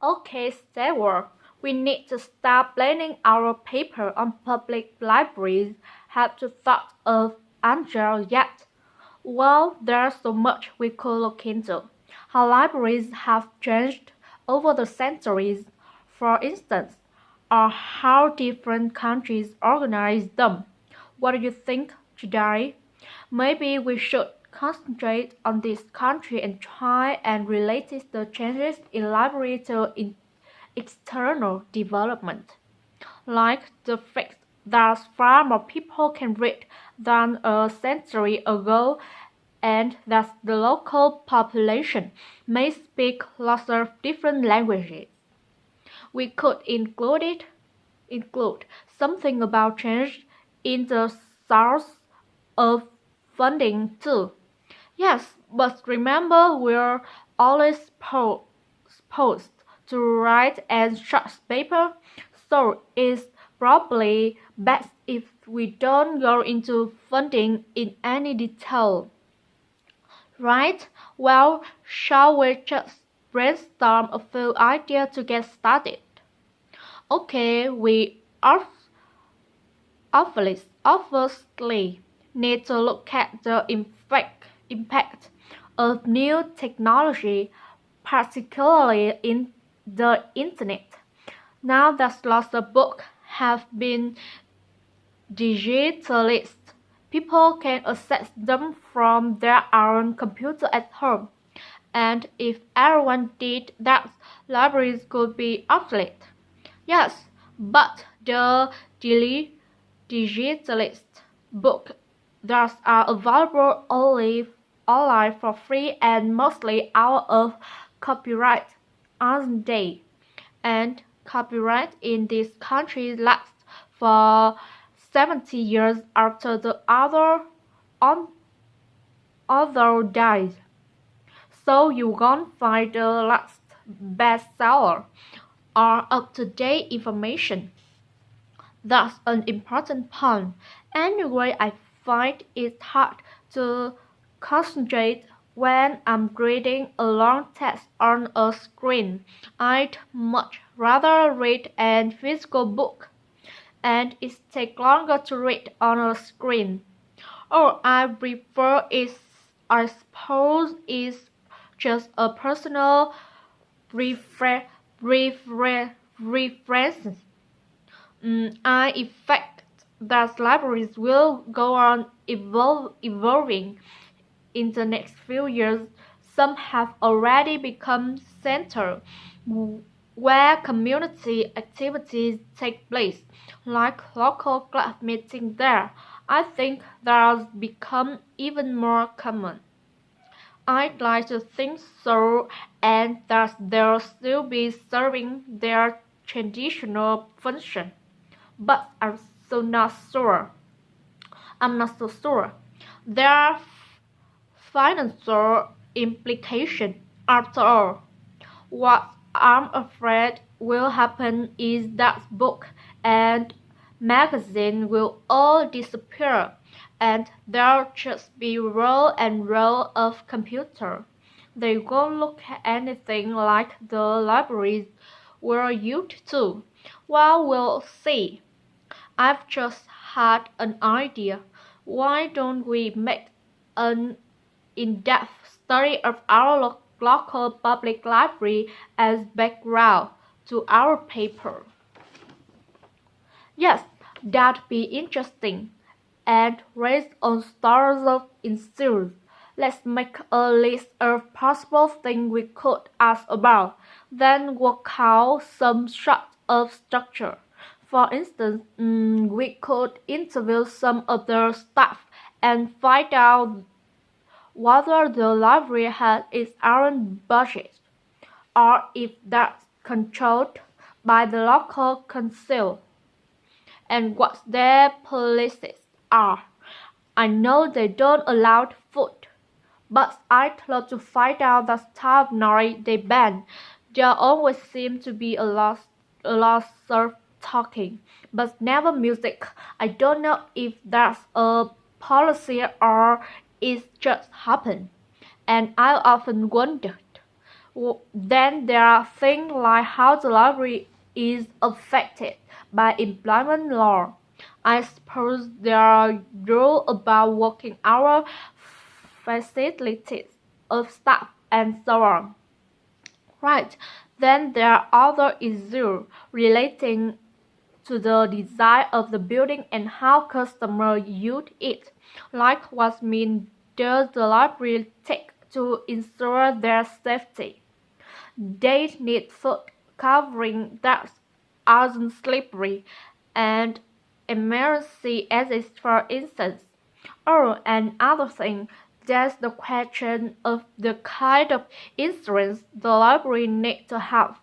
Okay, Stewart, we need to start planning our paper on public libraries. Have you thought of Angel yet? Well, there's so much we could look into. How libraries have changed over the centuries, for instance, or how different countries organize them. What do you think, Chidari? Maybe we should concentrate on this country and try and relate the changes in library to external development, like the fact that far more people can read than a century ago and that the local population may speak lots of different languages. We could include something about change in the source of funding too. Yes, but remember we're always supposed to write and short paper, so it's probably best if we don't go into funding in any detail. Right? Well, shall we just brainstorm a few ideas to get started? Okay, we obviously need to look at the impact of new technology, particularly in the internet. Now that lots of books have been digitalized, people can access them from their own computer at home. And if everyone did that, libraries could be obsolete. Yes, but the digitalized books that are available only online for free and mostly out of copyright, aren't they? And copyright in this country lasts for 70 years after the on, other dies. So you won't find the last bestseller or up-to-date information. That's an important point. Anyway, I find it hard to concentrate when I'm reading a long text on a screen. I'd much rather read a physical book, and it takes longer to read on a screen. Or I prefer it, I suppose it's just a personal preference. I expect that libraries will go on evolving in the next few years. Some have already become centers where community activities take place, like local club meetings there. I think that's become even more common. I'd like to think so, and that they'll still be serving their traditional function. But I'm not so sure. There are financial implications after all. What I'm afraid will happen is that books and magazines will all disappear, and there'll just be row and row of computers. They won't look anything like the libraries we're used to. Well, we'll see. I've just had an idea. Why don't we make an in-depth study of our local public library as background to our paper? Yes, that'd be interesting. And based on stars of issues, let's make a list of possible things we could ask about, then work out some sort of structure. For instance, we could interview some of the staff and find out whether the library has its own budget, or if that's controlled by the local council, and what their policies are. I know they don't allow food, but I'd love to find out the type of noise they ban. There always seems to be a lot of talking, but never music. I don't know if that's a policy or it's just happened. And I often wondered, Then there are things like how the library is affected by employment law. I suppose there are rules about working hours, facilities of staff, and so on. Right. Then there are other issues relating to the design of the building and how customers use it, like what means does the library take to ensure their safety. They need food covering that aren't slippery and emergency exits for instance. Oh, and another thing, there's the question of the kind of insurance the library needs to have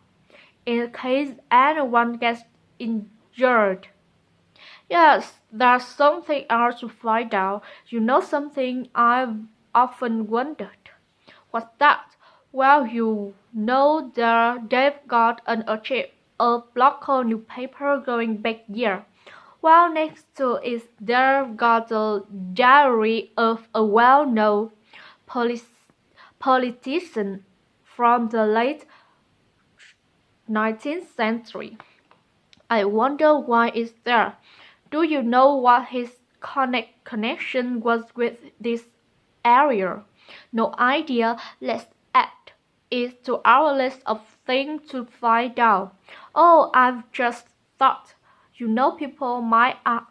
in case anyone gets injured. Yes, there's something else to find out. You know something I've often wondered. What's that? Well, you know they've got an archive of local newspaper going back years. Well, next to it, they've got the diary of a well-known politician from the late 19th century. I wonder why it's there. Do you know what his connection was with this area? No idea. Let's add it to our list of things to find out. Oh, I've just thought. You know, people might ask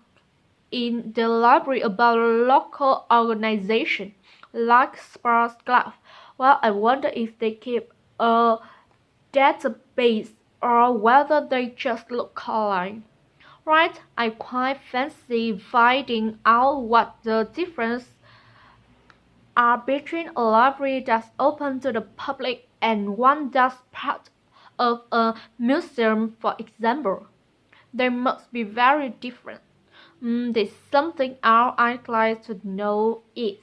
in the library about a local organization like Sports Club. Well, I wonder if they keep a database or whether they just look online. Right, I quite fancy finding out what the differences are between a library that's open to the public and one that's part of a museum, for example. They must be very different. There's something else I'd like to know is